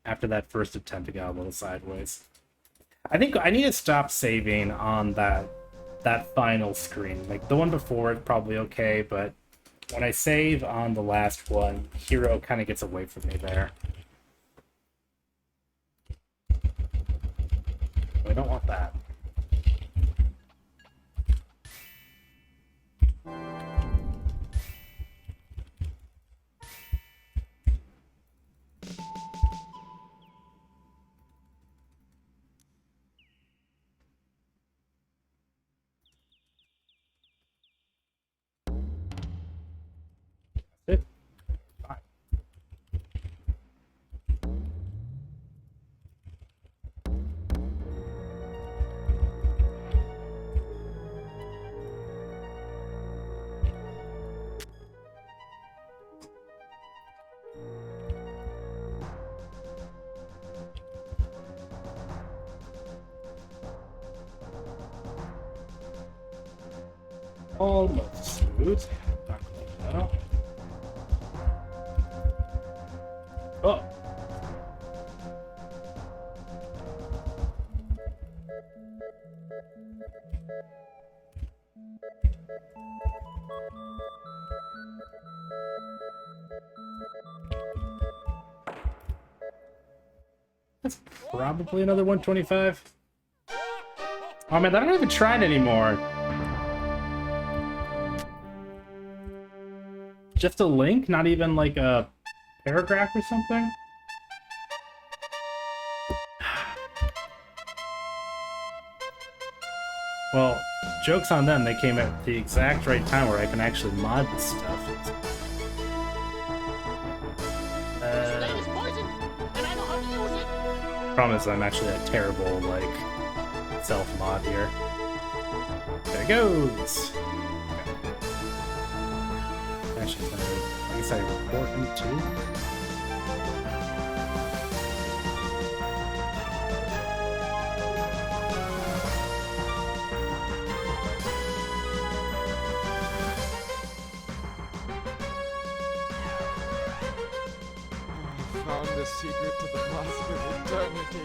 after that first attempt, it got a little sideways. I think I need to stop saving on that final screen. Like the one before, it's probably okay, but when I save on the last one, Hero kind of gets away from me there. We don't want that. It. Fine. Almost smooth. Not quite now. Oh. That's probably another 125. Oh man, I don't even try it anymore. Just a link, not even like a paragraph or something? Well, joke's on them, they came at the exact right time where I can actually mod this stuff. Problem is I'm actually a terrible, like, self-mod here. There it goes! Actually, I guess I report them too. Found the secret to the master of eternity.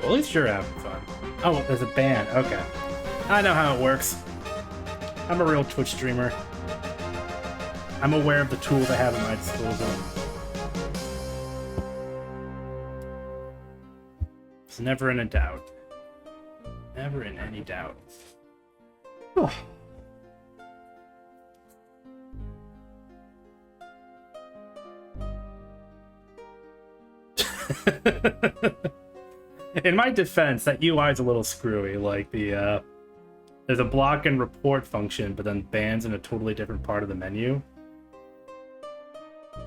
Well, at least you're having fun. Oh, there's a band. Okay. I know how it works. I'm a real Twitch streamer. I'm aware of the tools I have at my disposal. It's never in a doubt. Never in any doubt. In my defense, that UI is a little screwy. Like the there's a block and report function, but then bands in a totally different part of the menu. I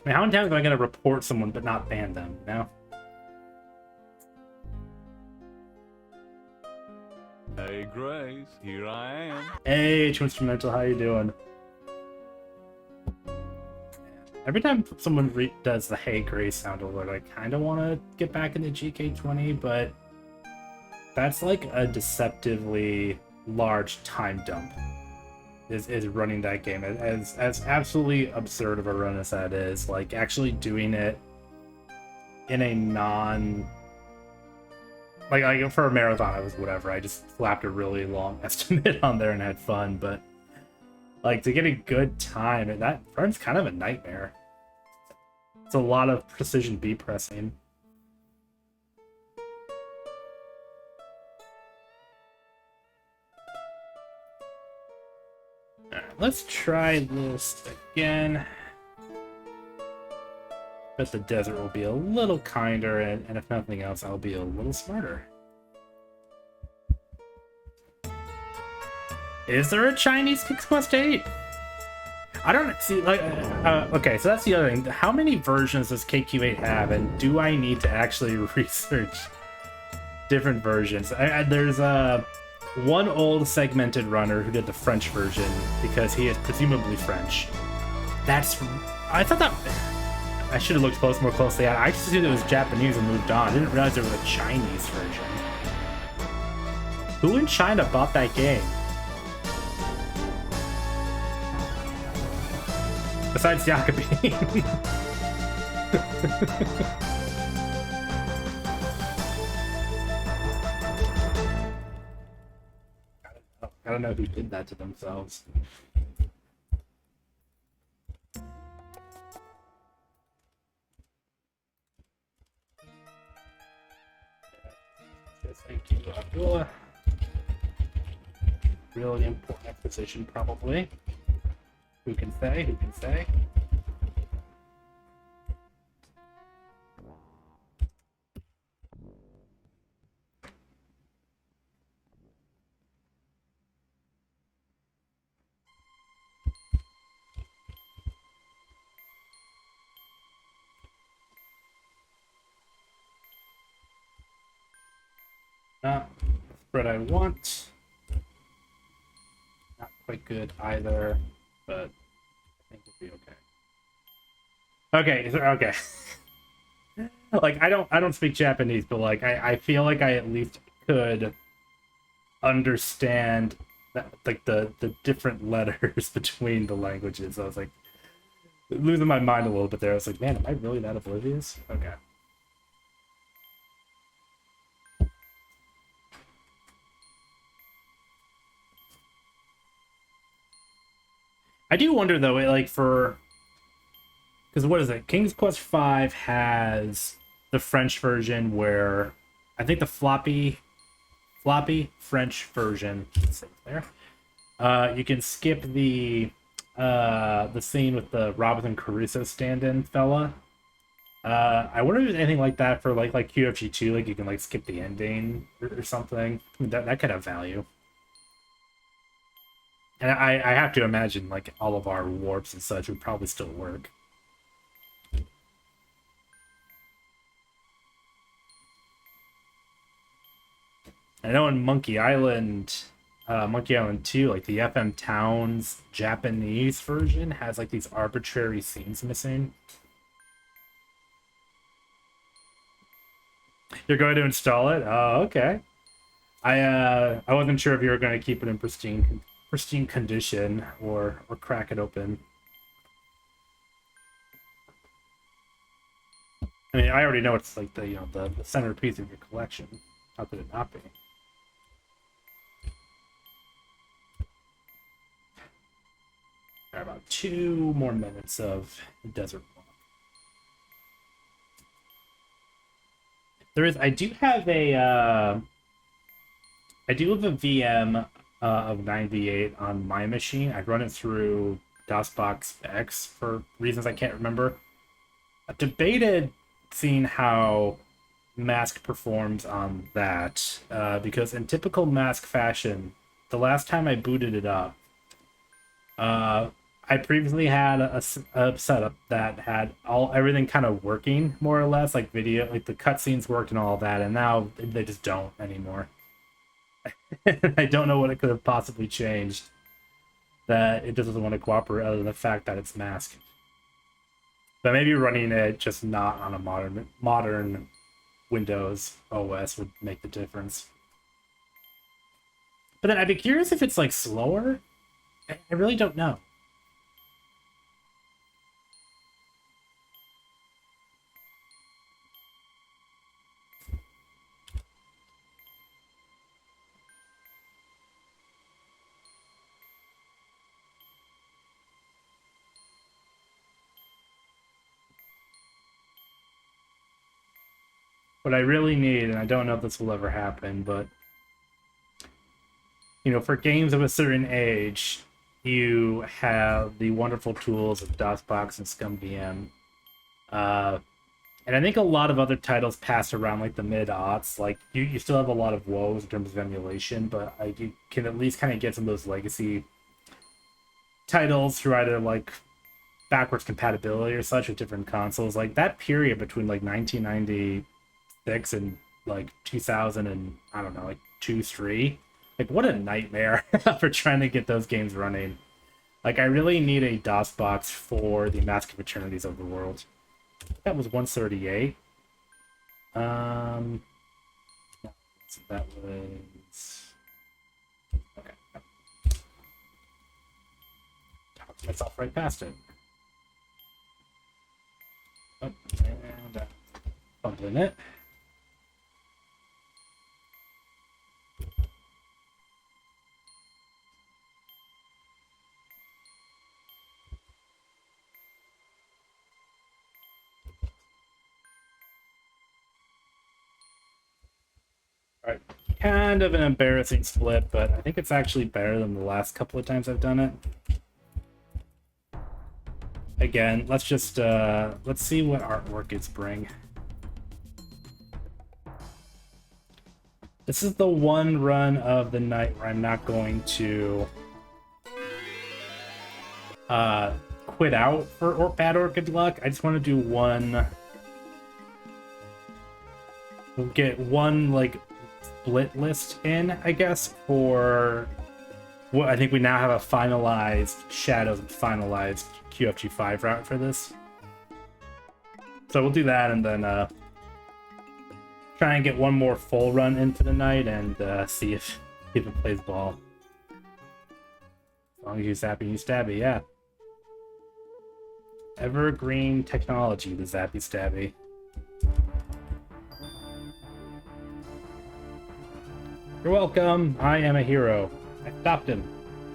mean, how many times am I going to report someone but not ban them, you know? Hey Grace, here I am. Hey, True Instrumental, how you doing? Every time someone does the Hey Grace sound alert, I kind of want to get back into GK20, but that's like a deceptively large time dump. Is running that game as absolutely absurd of a run as that is. Like actually doing it in a non like for a marathon, I was whatever. I just slapped a really long estimate on there and had fun, but like to get a good time, and that run's kind of a nightmare. It's a lot of precision B pressing. Alright, let's try this again. Bet the desert will be a little kinder, and if nothing else, I'll be a little smarter. Is there a Chinese Kicks Quest 8? I don't see, like, okay, so that's the other thing. How many versions does KQ8 have, and do I need to actually research different versions? There's one old segmented runner who did the French version because he is presumably French. I thought that, I should have looked more closely at it. I just assumed it was Japanese and moved on. I didn't realize there was a Chinese version. Who in China bought that game? Besides Jacobi. I don't know who did that to themselves. Yes, thank you, Abdullah. Really important acquisition, probably. Who can say? Who can say? Not the spread I want. Not quite good either, but I think we'll be okay. Okay. Like I don't speak Japanese, but like I feel like I at least could understand that, like the different letters between the languages. I was like losing my mind a little bit there. I was like, man, am I really that oblivious? Okay. I do wonder though, like for because what is it? King's Quest V has the French version where I think the floppy French version. There. You can skip the scene with the Robinson Crusoe stand-in fella. I wonder if there's anything like that for like QFG 2, like you can like skip the ending or something. I mean, that could have value. And I have to imagine like all of our warps and such would probably still work. I know in Monkey Island 2, like the FM Towns Japanese version has like these arbitrary scenes missing. You're going to install it? Oh, okay. I wasn't sure if you were going to keep it in pristine condition or crack it open. I mean, I already know it's like the the centerpiece of your collection. How could it not be? About 2 more minutes of desert walk. I do have a VM of 98 on my machine. I've run it through DOSBox X for reasons I can't remember. I've debated seeing how Mask performs on that because in typical Mask fashion, the last time I booted it up, I previously had a setup that had everything kind of working more or less, like video, like the cutscenes worked and all that, and now they just don't anymore. I don't know what it could have possibly changed that it doesn't want to cooperate other than the fact that it's masked. But maybe running it just not on a modern Windows OS would make the difference. But then I'd be curious if it's like slower. I really don't know. What I really need, and I don't know if this will ever happen, but for games of a certain age, you have the wonderful tools of DOSBox and ScummVM. And I think a lot of other titles pass around like the mid-aughts. Like you still have a lot of woes in terms of emulation, but you can at least kind of get some of those legacy titles through either like backwards compatibility or such with different consoles. Like that period between like 1996 and like 2000 and I don't know, like 2-3. Like what a nightmare for trying to get those games running. Like I really need a DOSBox for the Mask of Eternities of the world. That was 138. No, so that was okay. Talked myself right past it. Oh, and bumping it. All right, kind of an embarrassing split, but I think it's actually better than the last couple of times I've done it. Again, let's just let's see what our Orchids bring. This is the one run of the night where I'm not going to quit out for bad Orchid luck. I just want to do one. We'll get one like split list in, I guess, for what I think we now have a finalized Shadows and finalized QFG5 route for this. So we'll do that and then try and get one more full run into the night and see if it plays ball. As long as you zappy, you stabby, yeah. Evergreen technology, the zappy stabby. You're welcome. I am a hero. I stopped him.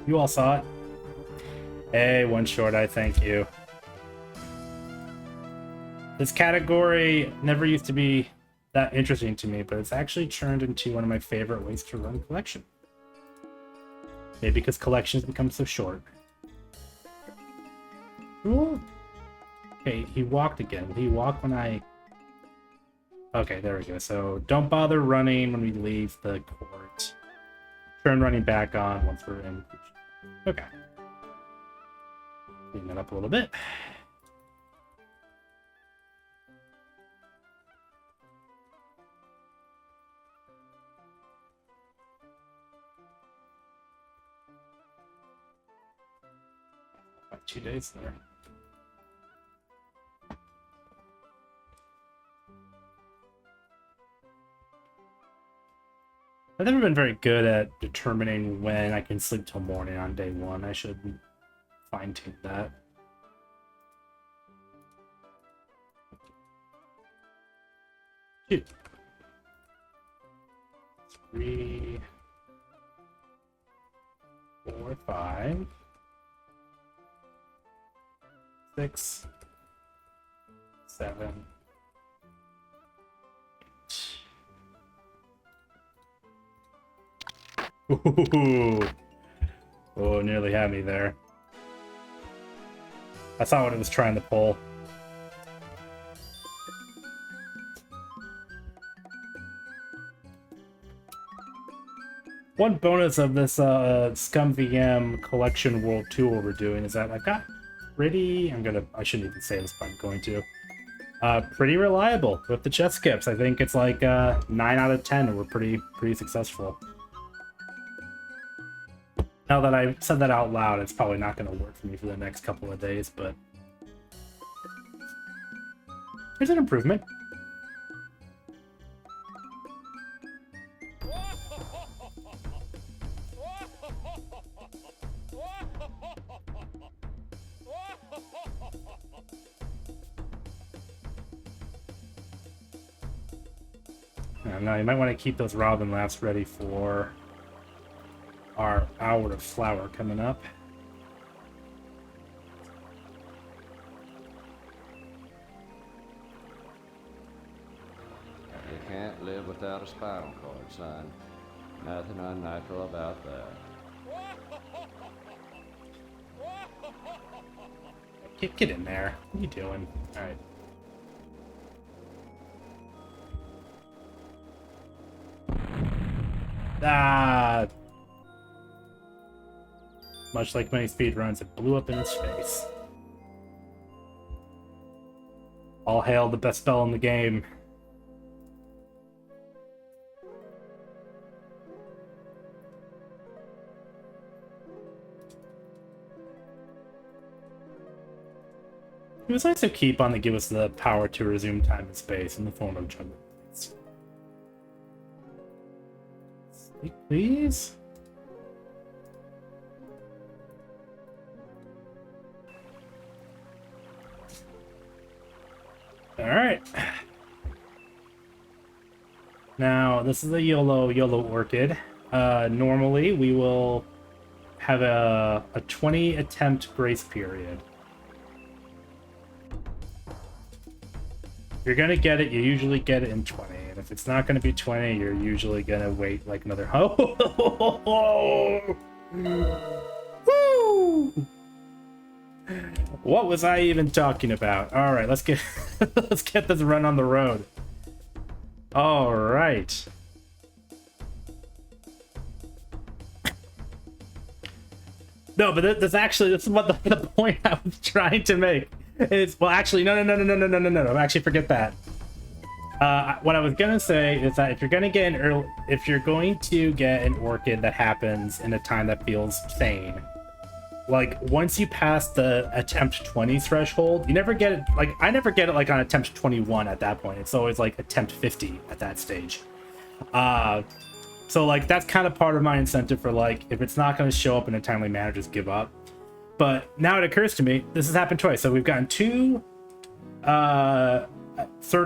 You all saw it. Hey, one short, I thank you. This category never used to be that interesting to me, but it's actually turned into one of my favorite ways to run collection. Maybe because collections become so short. Ooh. Okay, he walked again. He walked when I... Okay, there we go. So don't bother running when we leave the court. Turn running back on once we're in. Okay. Clean that up a little bit. About 2 days there. I've never been very good at determining when I can sleep till morning on day one. I should fine-tune that. Two. 3, 4, 5, 6, 7. Ooh. Oh, nearly had me there. I saw what it was trying to pull. One bonus of this ScummVM collection world tour we're doing is that I've got pretty... I shouldn't even say this, but I'm going to. Pretty reliable with the chest skips. I think it's like 9 out of 10, and we're pretty successful. Now that I said that out loud, it's probably not going to work for me for the next couple of days, but there's an improvement. Now you might want to keep those Robin laughs ready for our hour of flower coming up. You can't live without a spinal cord, son. Nothing unnatural about that. Get in there. What are you doing? Alright. Ah! Much like many speedruns, it blew up in his face. All hail the best spell in the game. It was nice to keep on to give us the power to resume time and space in the form of jungle. Sleep, please? All right. Now, this is a YOLO Orchid. Normally, we will have a 20 attempt grace period. If you're gonna get it, you usually get it in 20. And if it's not gonna be 20, you're usually gonna wait like another... Oh! Woo! What was I even talking about? All right, let's get let's get this run on the road. All right. No, but this is what the point I was trying to make is. Well, actually, no. Actually, forget that. What I was gonna say is that if you're going to get an Orchid that happens in a time that feels sane, like once you pass the attempt 20 threshold, you never get it. Like I never get it like on attempt 21 at that point. It's always like attempt 50 at that stage. So like that's kind of part of my incentive for like if it's not going to show up in a timely manner, just give up. But now it occurs to me this has happened twice. So we've gotten two third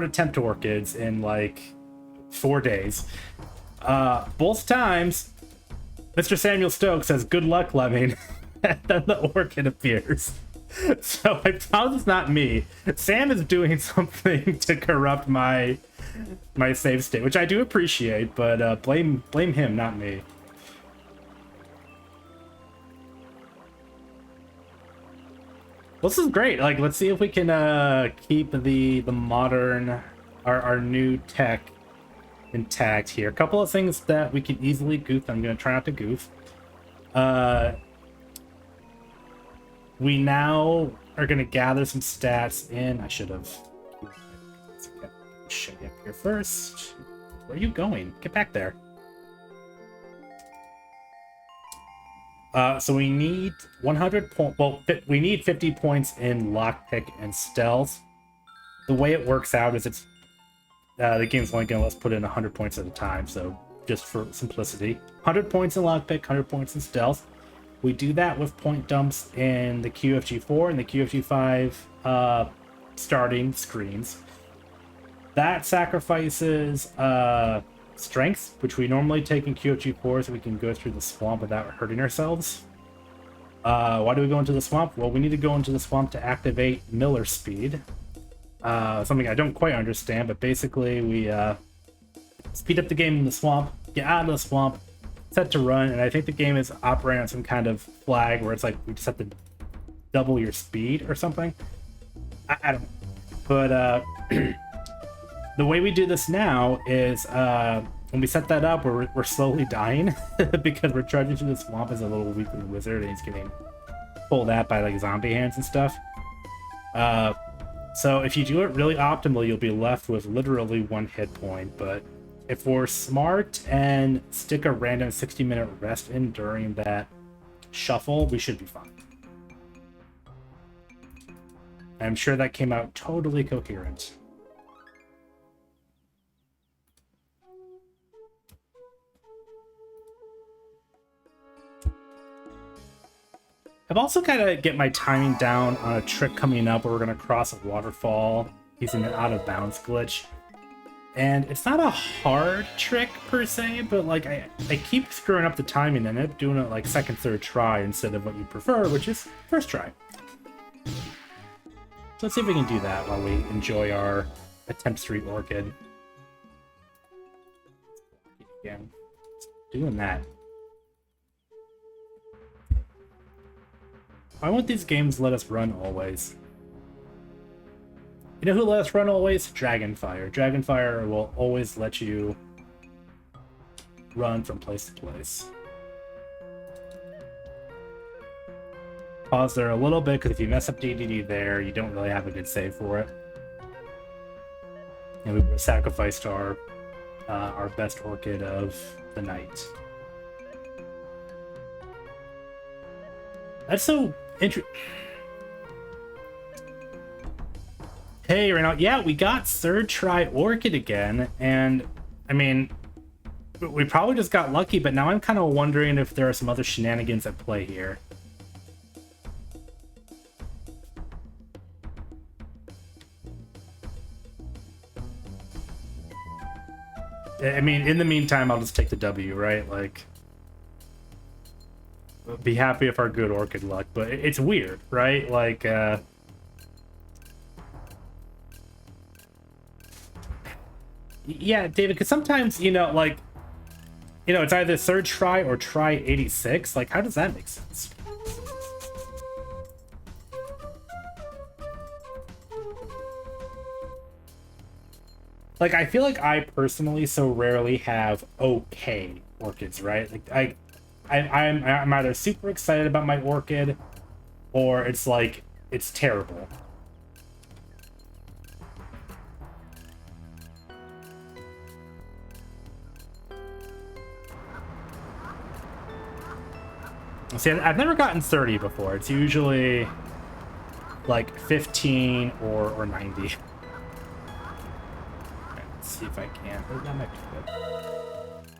attempt Orchids in like 4 days. Both times, Mr. Samuel Stokes says, "Good luck, Lemming," and then the Orchid appears. So I promise it's not me. Sam is doing something to corrupt my save state, which I do appreciate, but blame him, not me. Well, this is great. Like, let's see if we can keep the modern, our new tech intact here. A couple of things that we can easily goof. I'm going to try not to goof. We now are going to gather some stats in. I should have show you up here first. Where are you going? Get back there. So we need 100 points. Well, we need 50 points in lockpick and stealth. The way it works out is it's the game's only going to let us put in 100 points at a time. So just for simplicity, 100 points in lockpick, 100 points in stealth. We do that with point dumps in the QFG4 and the QFG5 starting screens. That sacrifices strength, which we normally take in QFG4 so we can go through the swamp without hurting ourselves. Why do we go into the swamp? Well, we need to go into the swamp to activate Miller speed. Something I don't quite understand, but basically we speed up the game in the swamp, get out of the swamp, set to run, and I think the game is operating on some kind of flag where it's like we just have to double your speed or something. I don't know. But the way we do this now is when we set that up, we're slowly dying because we're charging through the swamp as a little weakling wizard, and he's getting pulled at by like zombie hands and stuff. So if you do it really optimal, you'll be left with literally 1 hit point. But if we're smart and stick a random 60-minute rest in during that shuffle, we should be fine. I'm sure that came out totally coherent. I've also got to get my timing down on a trick coming up where we're going to cross a waterfall using an out of bounds glitch. And it's not a hard trick per se, but like I keep screwing up the timing and end up doing it like second, third try instead of what you prefer, which is first try. So let's see if we can do that while we enjoy our attempt 3 Orchid. Again, doing that. Why won't these games let us run always? You know who let us run always? Dragonfire. Dragonfire will always let you run from place to place. Pause there a little bit, because if you mess up DDD there, you don't really have a good save for it. And we sacrificed our best Orchid of the night. That's so interesting. Hey, right now, yeah, we got third try Orchid again, and I mean, we probably just got lucky, but now I'm kind of wondering if there are some other shenanigans at play here. I mean, in the meantime, I'll just take the W, right? Like, be happy with our good Orchid luck, but it's weird, right? Like, yeah, David, because sometimes, you know, like, you know, it's either third try or try 86. Like, how does that make sense? Like, I feel like I personally so rarely have okay Orchids, right? Like, I'm either super excited about my Orchid, or it's like, it's terrible. See, I've never gotten 30 before. It's usually like 15 or 90. Okay, let's see if I can. Oh, that might be good.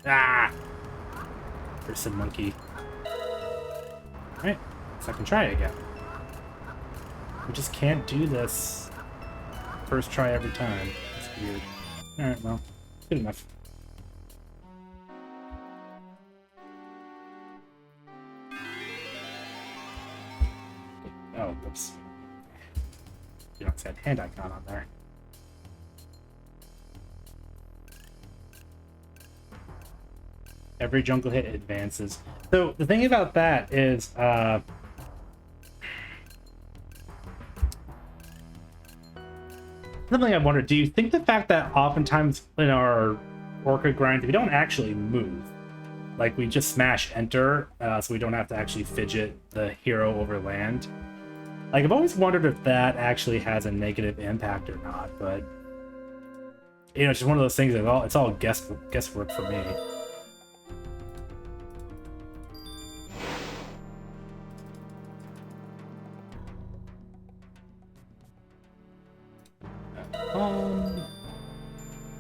Ah! Person monkey. Alright, so I can try it again. We just can't do this first try every time. It's weird. Alright, well, good enough. Oh, whoops. You don't see that hand icon on there. Every jungle hit advances. So the thing about that is, something I wonder, do you think the fact that oftentimes in our Orchid grind, we don't actually move, like we just smash enter, so we don't have to actually fidget the hero over land? Like, I've always wondered if that actually has a negative impact or not, but you know, it's just one of those things that it's all guesswork for me.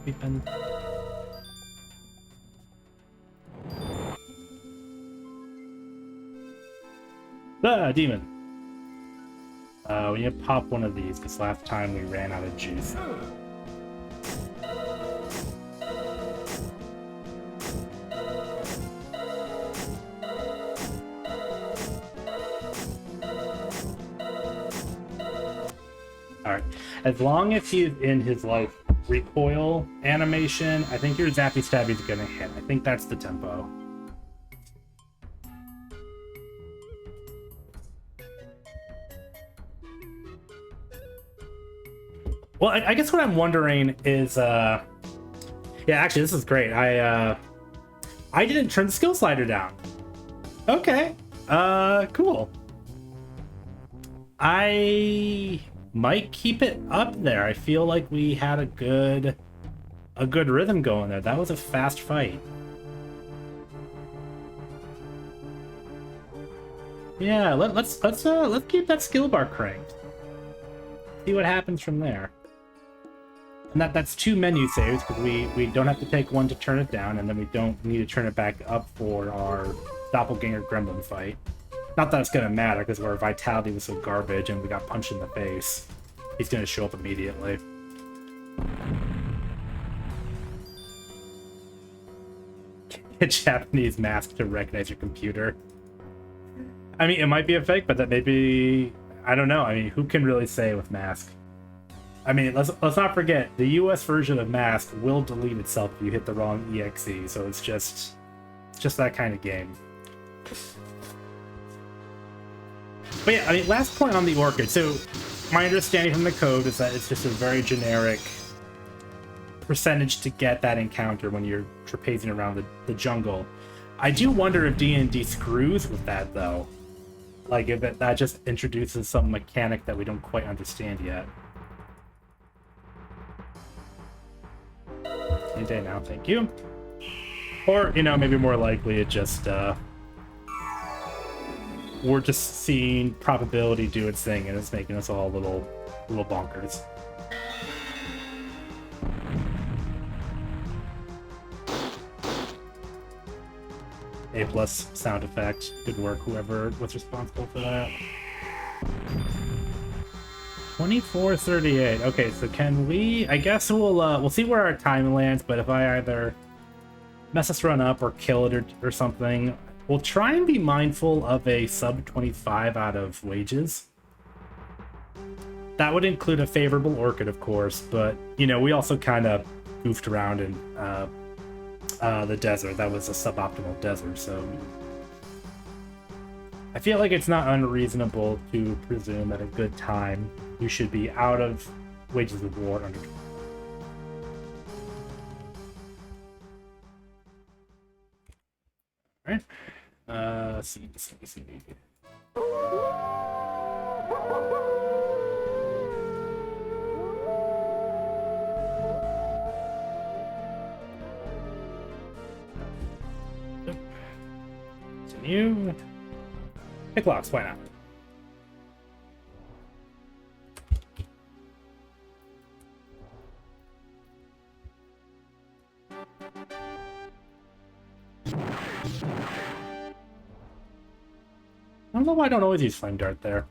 We've been... Ah, demon. We need to pop one of these because last time we ran out of juice. Alright, as long as he's in his, like, recoil animation, I think your Zappy Stabby's gonna hit. I think that's the tempo. Well, I guess what I'm wondering is, yeah, actually, this is great. I didn't turn the skill slider down. Okay, cool. I might keep it up there. I feel like we had a good rhythm going there. That was a fast fight. Yeah, let's keep that skill bar cranked. See what happens from there. And that's 2 menu saves, because we don't have to take one to turn it down, and then we don't need to turn it back up for our doppelganger gremlin fight. Not that it's gonna matter, because our vitality was so garbage and we got punched in the face. He's gonna show up immediately. A Japanese mask to recognize your computer. I mean, it might be a fake, but that may be... I don't know. I mean, who can really say with Mask? I mean, let's not forget, the US version of Mask will delete itself if you hit the wrong EXE, so it's just that kind of game. But yeah, I mean, last point on the Orchid. So, my understanding from the code is that it's just a very generic percentage to get that encounter when you're trapezing around the jungle. I do wonder if D&D screws with that, though. Like, if that just introduces some mechanic that we don't quite understand yet. Any day now, thank you. Or, you know, maybe more likely it just, we're just seeing probability do its thing and it's making us all a little bonkers. A+ sound effect. Good work, whoever was responsible for that. 24:38. Okay, so can we... I guess we'll see where our time lands, but if I either mess this run up or kill it or something, we'll try and be mindful of a sub 25 out of wages. That would include a favorable Orchid, of course, but, you know, we also kind of goofed around in the desert. That was a suboptimal desert, so I feel like it's not unreasonable to presume at a good time you should be out of wages of war under. Alright. Let's see. Continue. Pick locks, why not? I don't know why I don't always use Flame Dart there.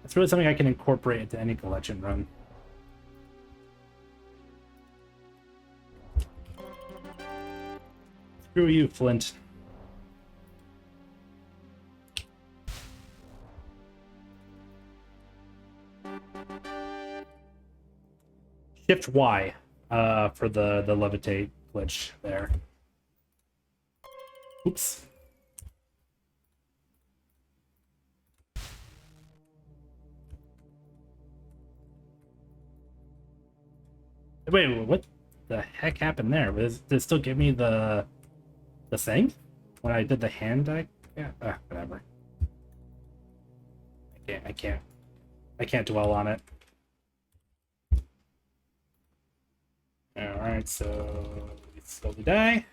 It's really something I can incorporate into any collection run. Screw you, Flint. Shift Y for the levitate glitch there. Oops. Wait, what the heck happened there? Did it still give me the thing when I did the hand deck? Yeah, whatever. I can't dwell on it. Alright, so we slowly die.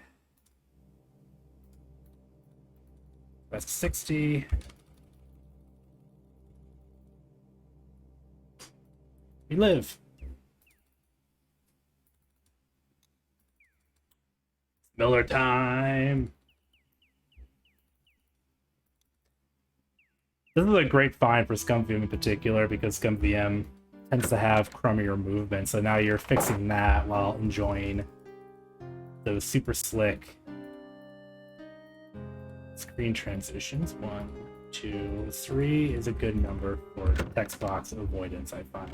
That's 60. We live. Miller time. This is a great find for ScummVM in particular because ScummVM tends to have crummier movement, so now you're fixing that while enjoying those super slick screen transitions. 1, 2, 3 is a good number for text box avoidance, I find.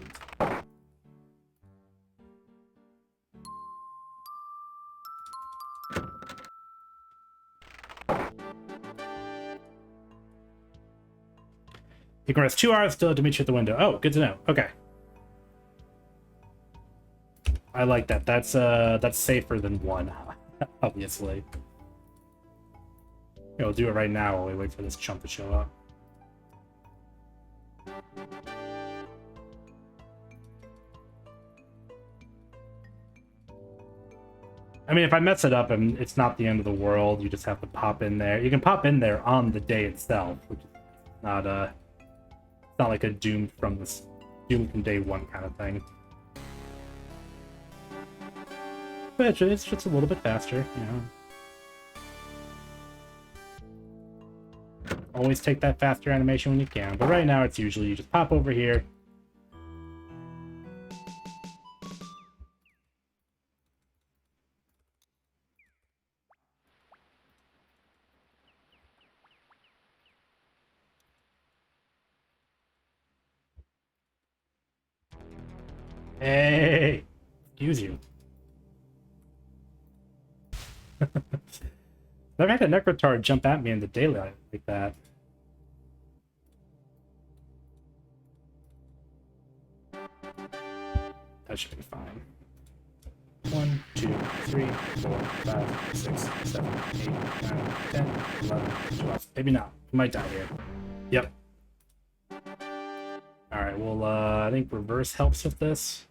You can rest 2 hours still to meet you at the window. Oh, good to know. Okay. I like that. That's safer than 1, obviously. Yeah, we'll do it right now while we wait for this chump to show up. I mean, if I mess it up and it's not the end of the world, you just have to pop in there. You can pop in there on the day itself, which is not it's not like a Doom from day 1 kind of thing. But it's just a little bit faster, you know. Always take that faster animation when you can, but right now it's usually you just pop over here. Hey! Excuse you. Never had a Necrotard jump at me in the daylight like that. That should be fine. 1, 2, 3, 4, 5, 6, 7, 8, 9, 10, 11, 12. Maybe not. We might die here. Yep. Alright, well, I think reverse helps with this.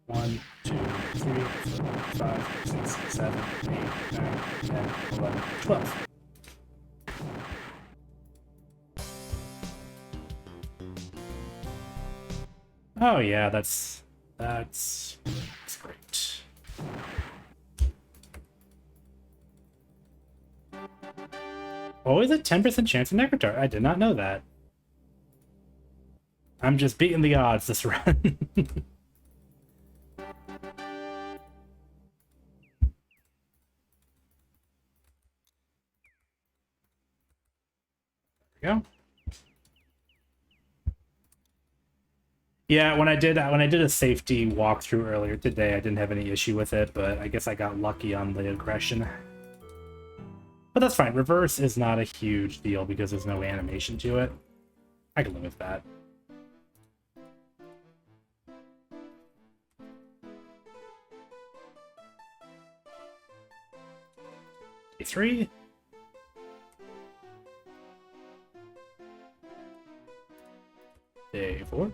1, 2, 3, 4, 5, 6, 7, 8, 9, 10, 11, 12. Oh yeah, that's great. Always a 10% chance of Necrotar. I did not know that. I'm just beating the odds this run. Go. Yeah, when I did a safety walkthrough earlier today, I didn't have any issue with it, but I guess I got lucky on the aggression. But that's fine. Reverse is not a huge deal because there's no animation to it. I can live with that. Day 3. Day 4.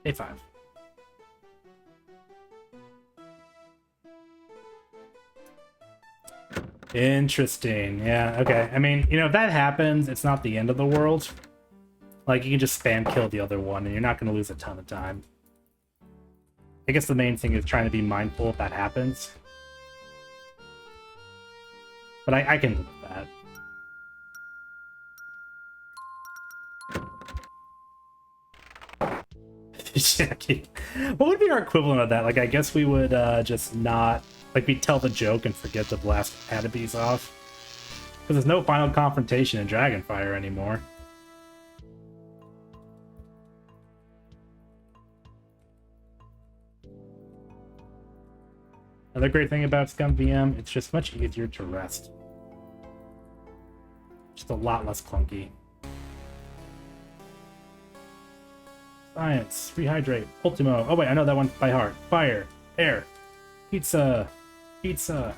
Day 5. Interesting. Yeah, okay. I mean, you know, if that happens, it's not the end of the world. Like, you can just spam kill the other one, and you're not going to lose a ton of time. I guess the main thing is trying to be mindful if that happens. But I can live with that. What would be our equivalent of that? Like, I guess we would just not... Like, we tell the joke and forget to blast Patabees off. Because there's no final confrontation in Dragonfire anymore. Another great thing about ScummVM, it's just much easier to rest. Just a lot less clunky. Science, rehydrate, Ultimo. Oh wait, I know that one by heart. Fire, air, pizza, pizza,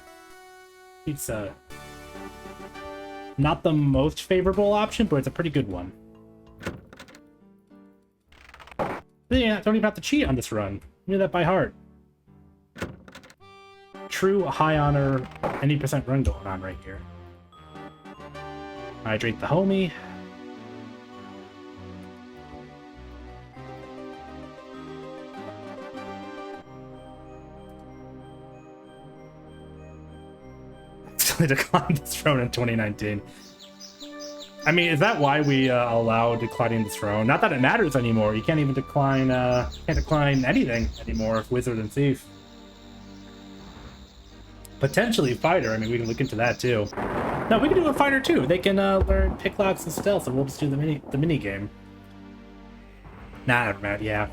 pizza. Not the most favorable option, but it's a pretty good one. Yeah, don't even have to cheat on this run. You know that by heart. True high honor, any percent run going on right here. Hydrate the homie. Declined this throne in 2019. I mean, is that why we allow declining the throne? Not that it matters anymore. You can't even decline. Can't decline anything anymore with Wizard and Thief. Potentially fighter. I mean, we can look into that too. No, we can do a fighter too. They can learn picklocks and stealth, and we'll just do the mini game. Nah, never mind. Yeah.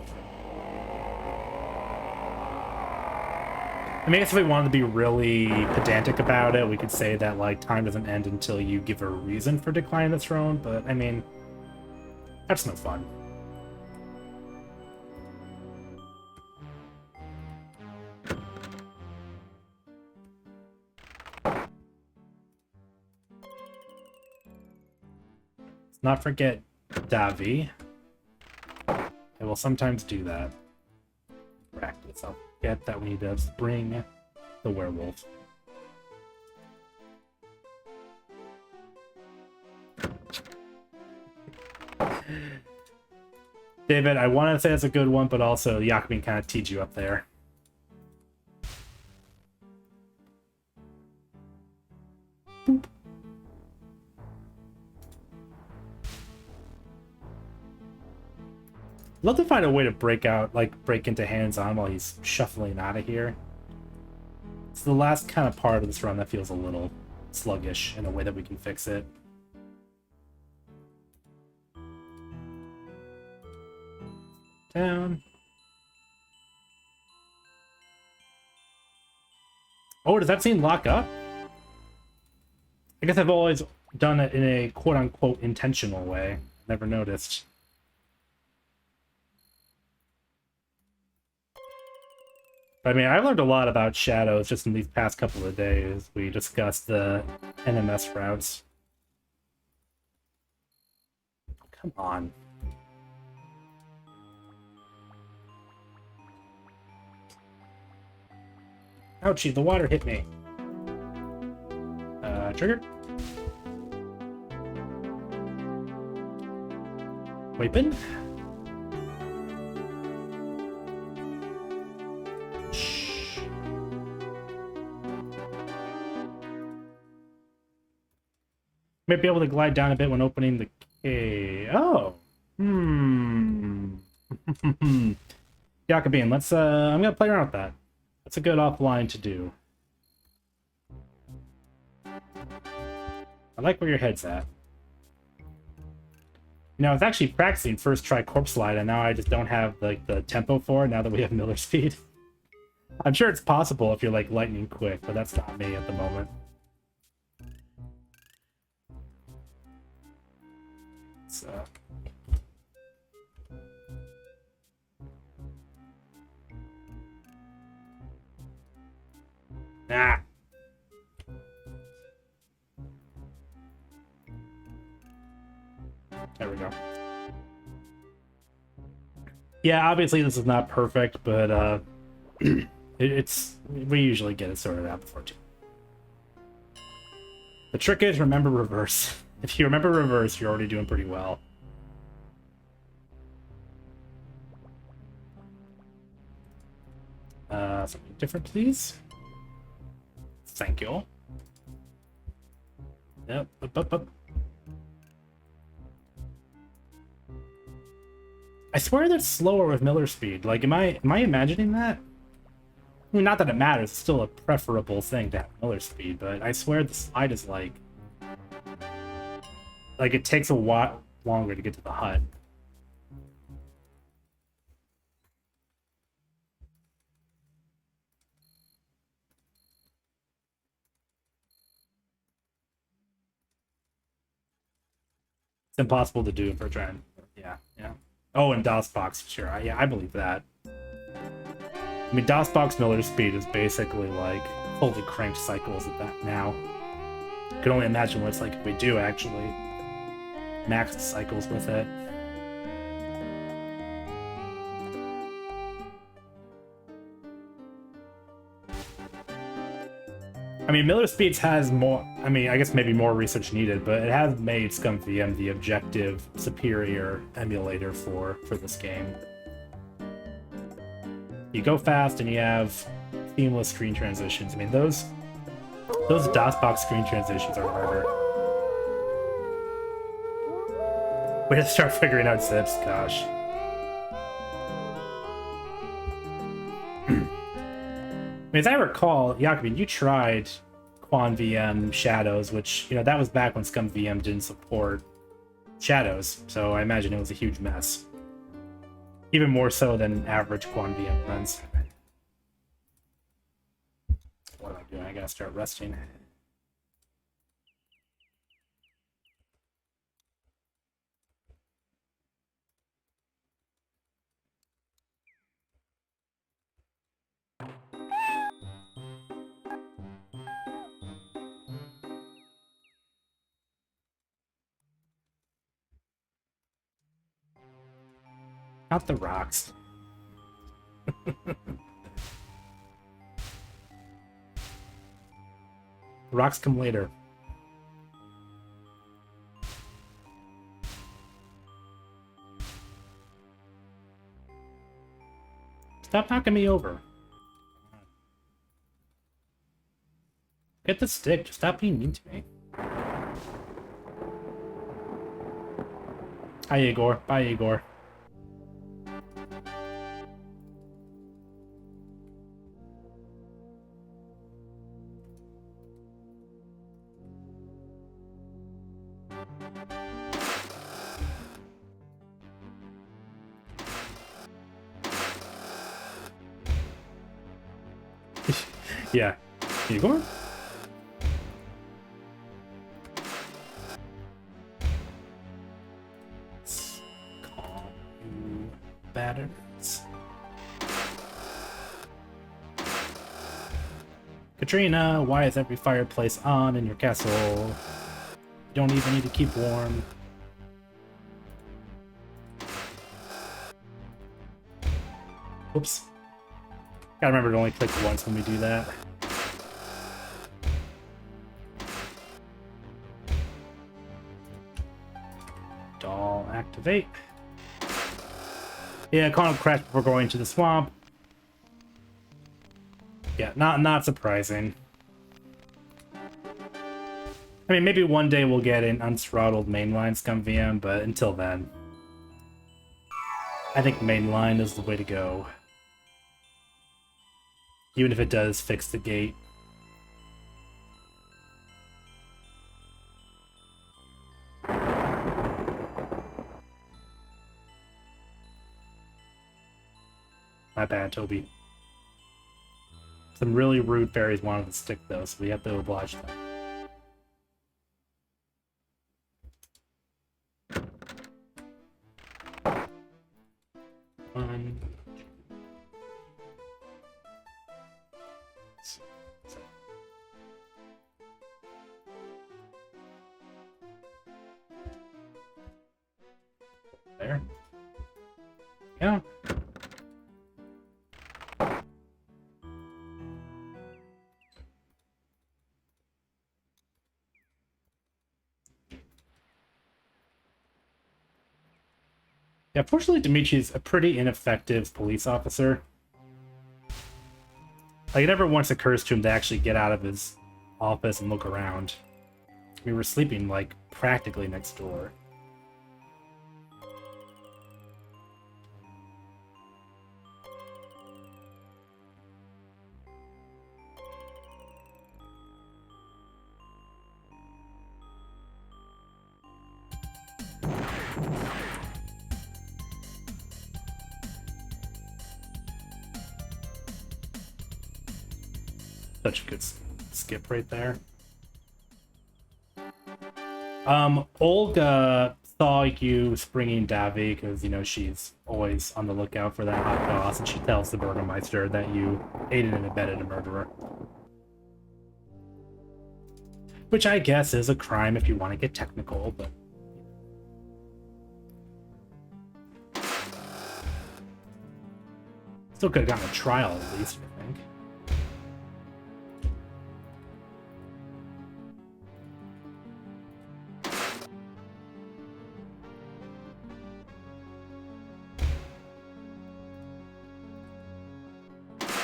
I mean, I guess if we wanted to be really pedantic about it, we could say that, like, time doesn't end until you give a reason for declining the throne, but, I mean, that's no fun. Let's not forget Davi. I will sometimes do that. Practice. I'll get that we need to bring the werewolf. David, I want to say that's a good one, but also Yakubin kind of teed you up there. Boop. Love to find a way to break into hands-on while he's shuffling out of here. It's the last kind of part of this run that feels a little sluggish in a way that we can fix it. Down. Oh, does that scene lock up? I guess I've always done it in a quote-unquote intentional way. Never noticed. I mean, I learned a lot about shadows just in these past couple of days. We discussed the NMS routes. Come on. Ouchie, the water hit me. Trigger. Weapon. Might be able to glide down a bit when opening the cave. Oh. Yakubin, let's I'm gonna play around with that. That's a good offline to do. I like where your head's at. You know, I was actually practicing first try corpse slide, and now I just don't have like the tempo for it now that we have Miller speed. I'm sure it's possible if you're like lightning quick, but that's not me at the moment. So. Ah. There we go. Yeah, obviously this is not perfect, but we usually get it sorted out before too. The trick is remember reverse. If you remember reverse, you're already doing pretty well. Something different, please. Thank you. Yep, up. I swear that's slower with Miller speed. Like, am I imagining that? I mean, not that it matters. It's still a preferable thing to have Miller speed, but I swear the slide is like it takes a lot longer to get to the hut. It's impossible to do for a trend. Yeah. Oh, and DOSBox, sure. Yeah, I believe that. I mean, DOSBox Miller speed is basically like fully cranked cycles at that now. I can only imagine what it's like if we do actually max the cycles with it. I mean, Miller Speeds has more, I mean, I guess maybe more research needed, but it has made ScummVM the objective, superior emulator for this game. You go fast and you have seamless screen transitions. I mean, those DOSBox screen transitions are harder. We have to start figuring out zips, gosh. I mean, as I recall, Jakobin, you tried ScummVM Shadows, which, you know, that was back when ScummVM didn't support Shadows, so I imagine it was a huge mess. Even more so than average ScummVM runs. What am I doing? I gotta start resting. Not the rocks. Rocks come later. Stop knocking me over. Get the stick. Just stop being mean to me. Hi, Igor. Bye, Igor. Yeah. Igor? Let's call you Batterns. Katrina, why is every fireplace on in your castle? You don't even need to keep warm. Oops. Gotta remember to only click once when we do that. Doll activate. Yeah, Connell crashed before going to the swamp. Yeah, not surprising. I mean, maybe one day we'll get an unthrottled mainline ScummVM, but until then, I think mainline is the way to go. Even if it does fix the gate. My bad, Toby. Some really rude fairies wanted to stick though, so we have to oblige them. One. There. Yeah. Yeah, fortunately, Dimitri's a pretty ineffective police officer. Like, it never once occurs to him to actually get out of his office and look around. We were sleeping, like, practically next door. Such a good skip right there. Olga saw you springing Davi because, you know, she's always on the lookout for that hot goss, and she tells the Burgermeister that you aided and abetted a murderer. Which I guess is a crime if you want to get technical, but... Still could have gotten a trial at least, I think.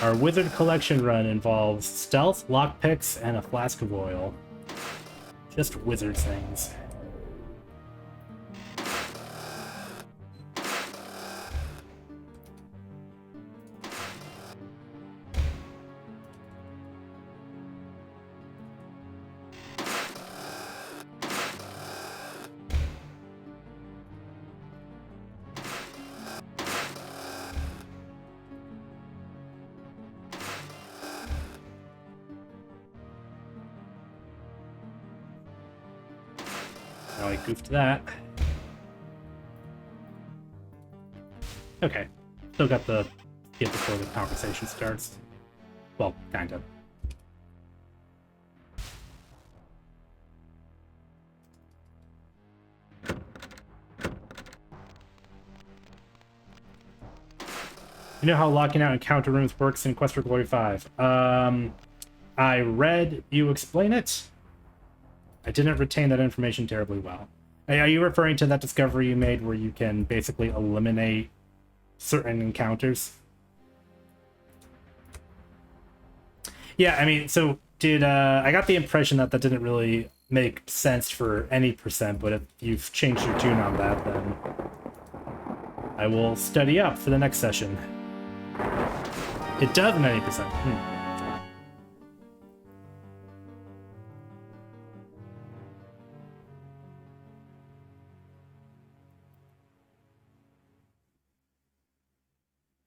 Our Wizard Collection run involves stealth, lockpicks, and a flask of oil. Just wizard things. Oh, I goofed that. Okay. Still got the skip before the conversation starts. Well, kind of. You know how locking out encounter rooms works in Quest for Glory 5? I read you explain it. I didn't retain that information terribly well. Are you referring to that discovery you made where you can basically eliminate certain encounters? Yeah, I mean, so did I got the impression that that didn't really make sense for any percent, but if you've changed your tune on that, then I will study up for the next session. It does in any percent.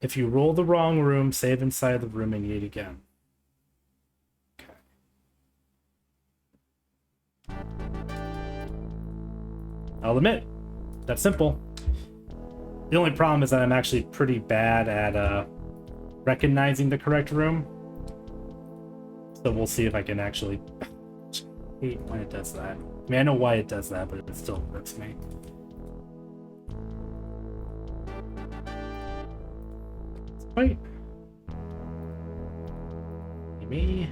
If you roll the wrong room, save inside the room and eat again. Okay. I'll admit, that's simple. The only problem is that I'm actually pretty bad at recognizing the correct room. So we'll see if I can actually... I hate when it does that. I mean, I know why it does that, but it still hurts me. Wait. Me.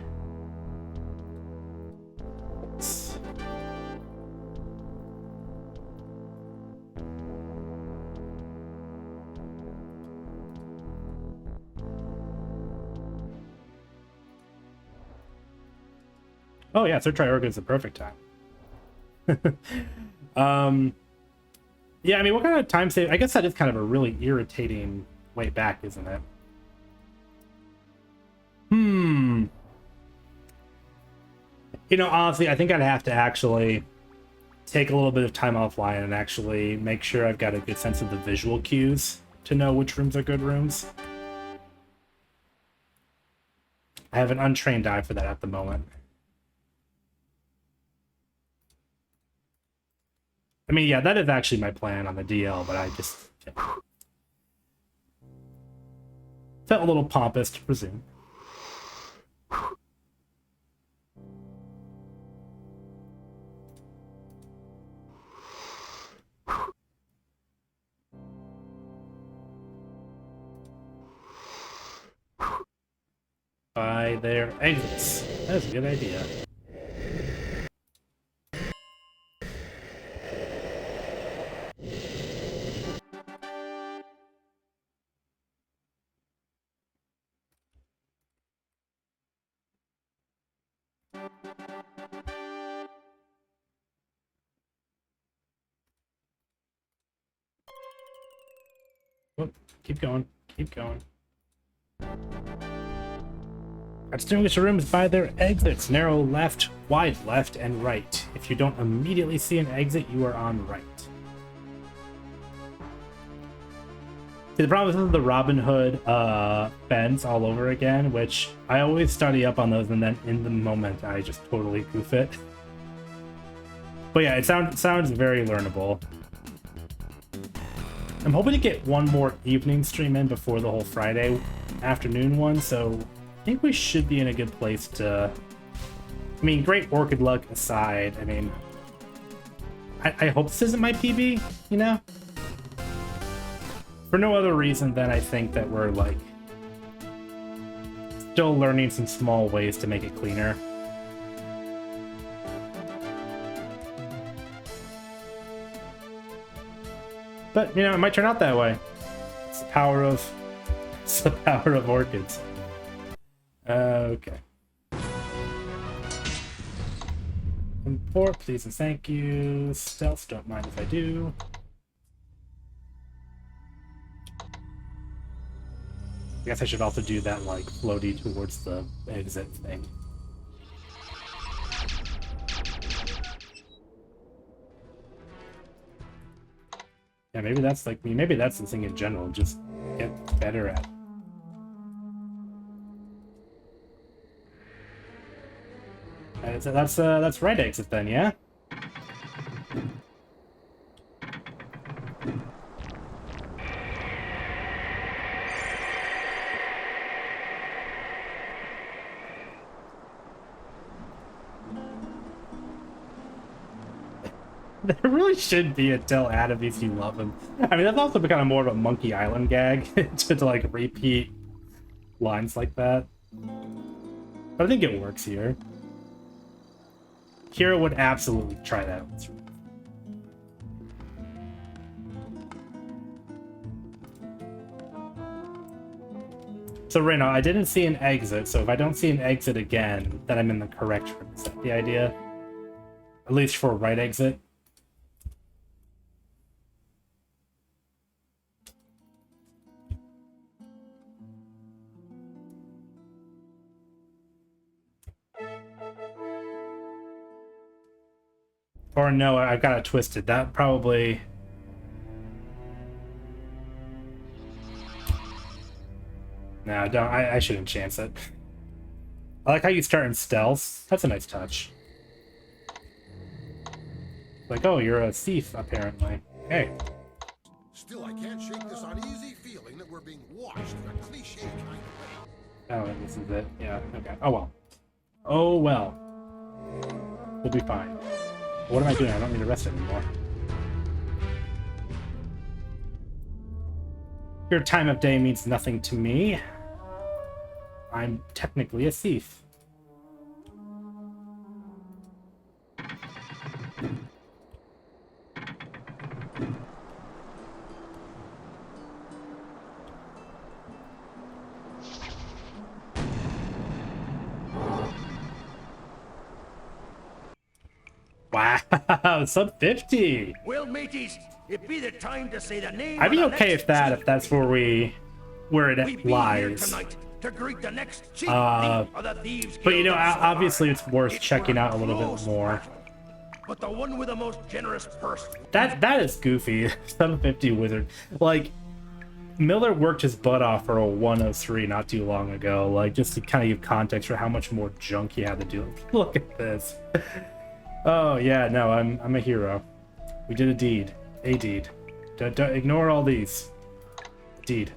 Oops. Oh yeah, Search Try Orchid is the perfect time. Yeah, I mean, what kind of time save? I guess that is kind of a really irritating way back, isn't it? You know, honestly, I think I'd have to actually take a little bit of time offline and actually make sure I've got a good sense of the visual cues to know which rooms are good rooms. I have an untrained eye for that at the moment. I mean, yeah, that is actually my plan on the DL, but I just felt a little pompous to presume. By their exits. That's a good idea. Oh, keep going. Keep going. Distinguish the rooms by their exits. Narrow left, wide left, and right. If you don't immediately see an exit, you are on right. See, the problem is the Robin Hood bends all over again, which I always study up on those, and then in the moment, I just totally goof it. But yeah, it sounds very learnable. I'm hoping to get one more evening stream in before the whole Friday afternoon one, so I think we should be in a good place to... I mean, great Orchid luck aside, I mean... I hope this isn't my PB, you know? For no other reason than I think that we're, like... still learning some small ways to make it cleaner. But, you know, it might turn out that way. It's the power of Orchids. Okay. Import, please and thank you. Stealth, don't mind if I do. I guess I should also do that, like, floaty towards the exit thing. Yeah, maybe that's like me. Maybe that's the thing in general. Just get better at. So that's right exit then, yeah. There really should be a tell Adam if you love him. I mean, that's also kind of more of a Monkey Island gag to like repeat lines like that. But I think it works here. Kira would absolutely try that. So Reno, I didn't see an exit, so if I don't see an exit again, then I'm in the correct room. Is that the idea? At least for right exit. Or no, I've got it twisted. That probably... No, don't. I shouldn't chance it. I like how you start in stealth. That's a nice touch. Like, oh, you're a thief, apparently. Hey. Still, I can't shake this uneasy feeling that we're being watched in a cliche kind of way. Oh, this is it. Yeah, okay. Oh, well. Oh, well. We'll be fine. What am I doing? I don't need to rest anymore. Your time of day means nothing to me. I'm technically a thief. Wow, sub 50. Well, mateys, it be the time to say the name. I'd be okay if that's where it lies. To greet the next chief But you know, obviously it's worth checking out a little bit more. But the one with the most generous purse. That is goofy. 750 wizard. Like, Miller worked his butt off for a 103 not too long ago. Like, just to kind of give context for how much more junk he had to do. Look at this. Oh yeah, no, I'm a hero. We did a deed. A deed. Don't ignore all these. Deed.